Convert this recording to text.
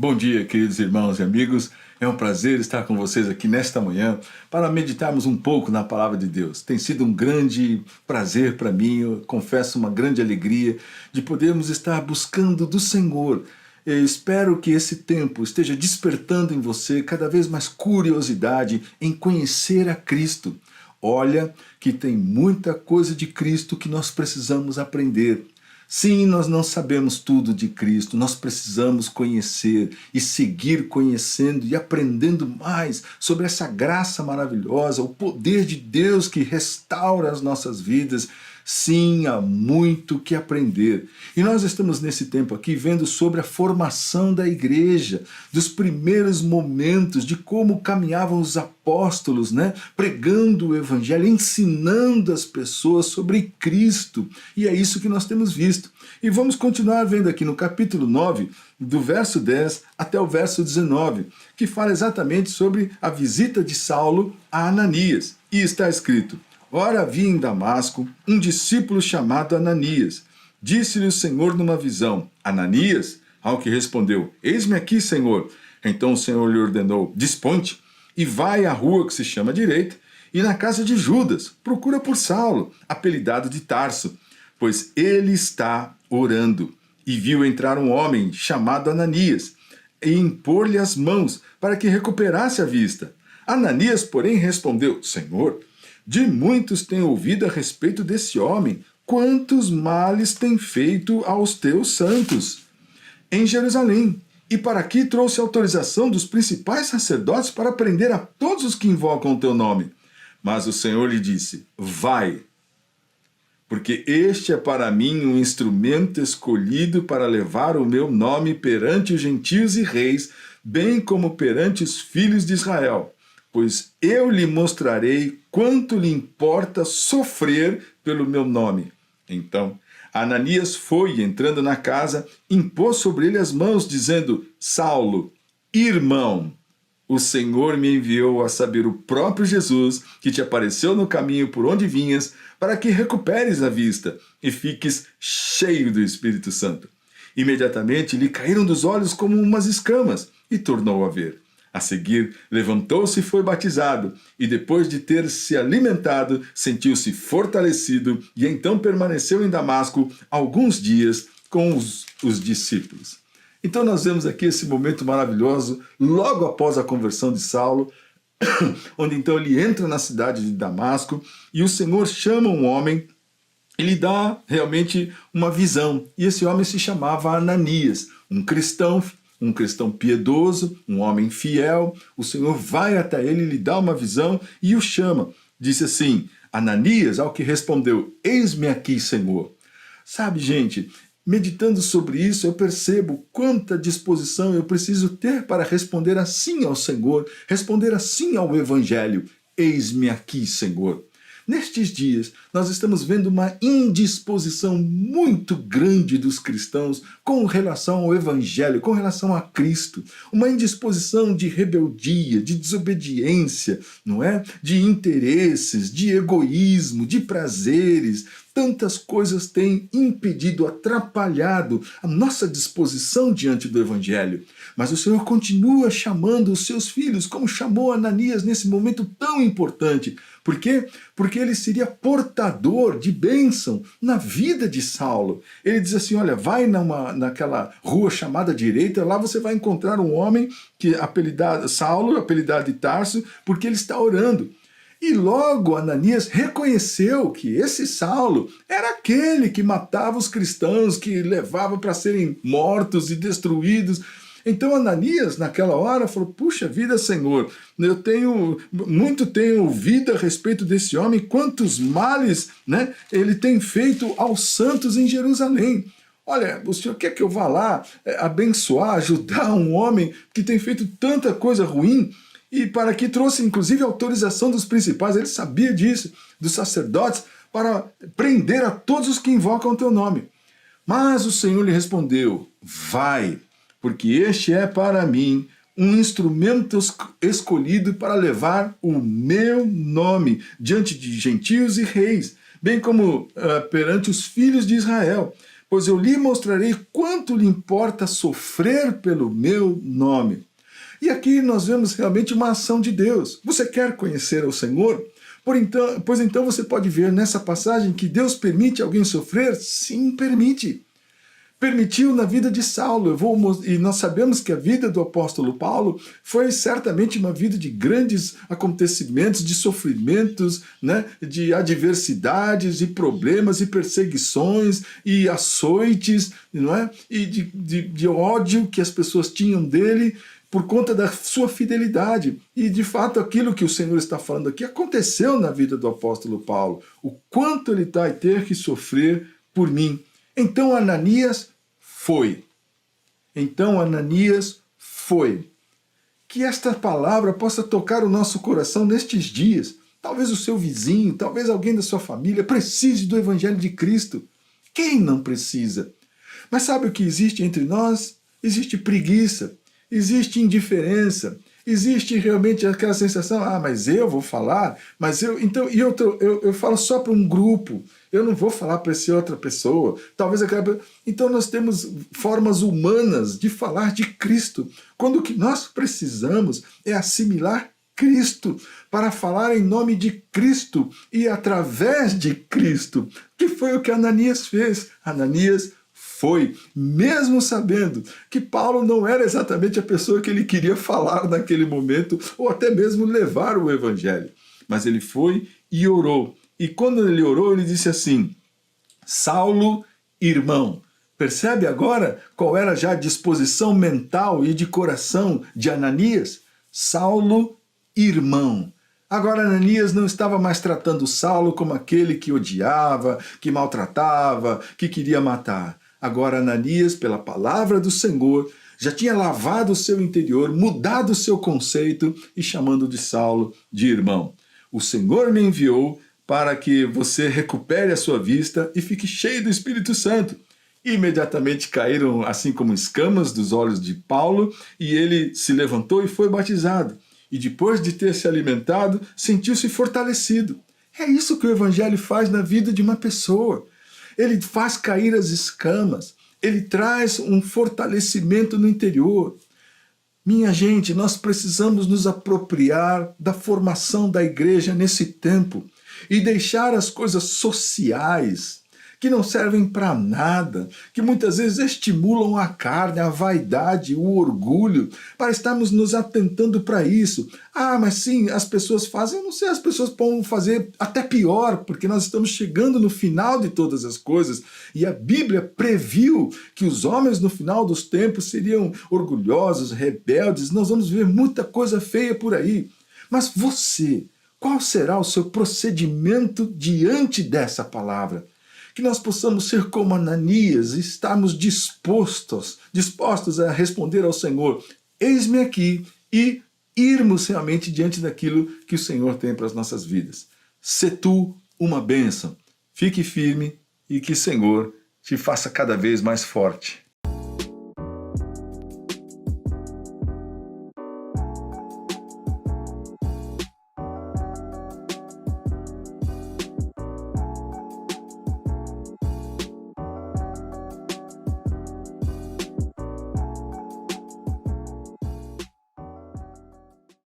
Bom dia, queridos irmãos e amigos. É um prazer estar com vocês aqui nesta manhã para meditarmos um pouco na Palavra de Deus. Tem sido um grande prazer para mim, eu confesso uma grande alegria de podermos estar buscando do Senhor. Eu espero que esse tempo esteja despertando em você cada vez mais curiosidade em conhecer a Cristo. Olha que tem muita coisa de Cristo que nós precisamos aprender. Sim, nós não sabemos tudo de Cristo, nós precisamos conhecer e seguir conhecendo e aprendendo mais sobre essa graça maravilhosa, o poder de Deus que restaura as nossas vidas. Sim, há muito que aprender. E nós estamos nesse tempo aqui vendo sobre a formação da igreja, dos primeiros momentos, de como caminhavam os apóstolos, pregando o evangelho, ensinando as pessoas sobre Cristo. E é isso que nós temos visto. E vamos continuar vendo aqui no capítulo 9, do verso 10 até o verso 19, que fala exatamente sobre a visita de Saulo a Ananias. E está escrito: Ora havia em Damasco um discípulo chamado Ananias. Disse-lhe o Senhor numa visão: Ananias? Ao que respondeu: Eis-me aqui, Senhor. Então o Senhor lhe ordenou: Dispõe-te e vai à rua que se chama Direita, e na casa de Judas procura por Saulo, apelidado de Tarso, pois ele está orando. E viu entrar um homem chamado Ananias, e impor-lhe as mãos para que recuperasse a vista. Ananias, porém, respondeu: Senhor, de muitos tenho ouvido a respeito desse homem, quantos males tem feito aos teus santos em Jerusalém. E para aqui trouxe autorização dos principais sacerdotes para prender a todos os que invocam o teu nome. Mas o Senhor lhe disse: Vai, porque este é para mim um instrumento escolhido para levar o meu nome perante os gentios e reis, bem como perante os filhos de Israel. Pois eu lhe mostrarei quanto lhe importa sofrer pelo meu nome. Então Ananias foi, e entrando na casa, impôs sobre ele as mãos, dizendo: Saulo, irmão, o Senhor me enviou a saber o próprio Jesus, que te apareceu no caminho por onde vinhas, para que recuperes a vista e fiques cheio do Espírito Santo. Imediatamente lhe caíram dos olhos como umas escamas, e tornou a ver. A seguir, levantou-se e foi batizado, e depois de ter se alimentado, sentiu-se fortalecido, e então permaneceu em Damasco alguns dias com os discípulos. Então nós vemos aqui esse momento maravilhoso, logo após a conversão de Saulo, onde então ele entra na cidade de Damasco, e o Senhor chama um homem, e lhe dá realmente uma visão, e esse homem se chamava Ananias, um cristão piedoso, um homem fiel. O Senhor vai até ele, lhe dá uma visão e o chama. Disse assim: Ananias, ao que respondeu: Eis-me aqui, Senhor. Sabe, gente, meditando sobre isso, eu percebo quanta disposição eu preciso ter para responder assim ao Senhor, responder assim ao Evangelho: Eis-me aqui, Senhor. Nestes dias, nós estamos vendo uma indisposição muito grande dos cristãos com relação ao Evangelho, com relação a Cristo. Uma indisposição de rebeldia, de desobediência, não é? De interesses, de egoísmo, de prazeres. Tantas coisas têm impedido, atrapalhado a nossa disposição diante do Evangelho. Mas o Senhor continua chamando os seus filhos, como chamou Ananias nesse momento tão importante. Por quê? Porque ele seria portador de bênção na vida de Saulo. Ele diz assim: olha, vai naquela rua chamada Direita, lá você vai encontrar um homem que Saulo, apelidado de Tarso, porque ele está orando. E logo Ananias reconheceu que esse Saulo era aquele que matava os cristãos, que levava para serem mortos e destruídos. Então Ananias, naquela hora, falou: puxa vida, Senhor, eu tenho ouvido a respeito desse homem, quantos males ele tem feito aos santos em Jerusalém. Olha, o senhor quer que eu vá lá abençoar, ajudar um homem que tem feito tanta coisa ruim? E para que trouxe inclusive autorização dos principais, ele sabia disso, dos sacerdotes, para prender a todos os que invocam o teu nome. Mas o Senhor lhe respondeu: vai, porque este é para mim um instrumento escolhido para levar o meu nome diante de gentios e reis, bem como perante os filhos de Israel. pois eu lhe mostrarei quanto lhe importa sofrer pelo meu nome. E aqui nós vemos realmente uma ação de Deus. Você quer conhecer o Senhor? Pois então você pode ver nessa passagem que Deus permite alguém sofrer? Sim, permite. Permitiu na vida de Saulo. E nós sabemos que a vida do apóstolo Paulo foi certamente uma vida de grandes acontecimentos, de sofrimentos, né? De adversidades, e problemas, e perseguições, e açoites, não é? E de ódio que as pessoas tinham dele por conta da sua fidelidade. E, de fato, aquilo que o Senhor está falando aqui aconteceu na vida do apóstolo Paulo. O quanto ele vai ter que sofrer por mim. Então Ananias foi. Então Ananias foi. Que esta palavra possa tocar o nosso coração nestes dias. Talvez o seu vizinho, talvez alguém da sua família precise do Evangelho de Cristo. Quem não precisa? Mas sabe o que existe entre nós? Existe preguiça. Existe indiferença, existe realmente aquela sensação, mas eu vou falar, mas eu falo só para um grupo, eu não vou falar para essa outra pessoa, talvez aquela. Então nós temos formas humanas de falar de Cristo, quando o que nós precisamos é assimilar Cristo, para falar em nome de Cristo e através de Cristo, que foi o que Ananias fez. Ananias foi, mesmo sabendo que Paulo não era exatamente a pessoa que ele queria falar naquele momento, ou até mesmo levar o evangelho. Mas ele foi e orou. E quando ele orou, ele disse assim: Saulo, irmão. Percebe agora qual era já a disposição mental e de coração de Ananias? Saulo, irmão. Agora Ananias não estava mais tratando Saulo como aquele que odiava, que maltratava, que queria matar. Agora Ananias, pela palavra do Senhor, já tinha lavado o seu interior, mudado o seu conceito e chamando de Saulo de irmão. O Senhor me enviou para que você recupere a sua vista e fique cheio do Espírito Santo. Imediatamente caíram assim como escamas dos olhos de Paulo e ele se levantou e foi batizado. E depois de ter se alimentado, sentiu-se fortalecido. É isso que o Evangelho faz na vida de uma pessoa. Ele faz cair as escamas, ele traz um fortalecimento no interior. Minha gente, nós precisamos nos apropriar da formação da igreja nesse tempo e deixar as coisas sociais, que não servem para nada, que muitas vezes estimulam a carne, a vaidade, o orgulho, para estarmos nos atentando para isso. Mas sim, as pessoas fazem, eu não sei, as pessoas podem fazer até pior, porque nós estamos chegando no final de todas as coisas, e a Bíblia previu que os homens no final dos tempos seriam orgulhosos, rebeldes, nós vamos ver muita coisa feia por aí. Mas você, qual será o seu procedimento diante dessa palavra? Que nós possamos ser como Ananias e estarmos dispostos a responder ao Senhor: eis-me aqui, e irmos realmente diante daquilo que o Senhor tem para as nossas vidas. Sê tu uma bênção. Fique firme e que o Senhor te faça cada vez mais forte.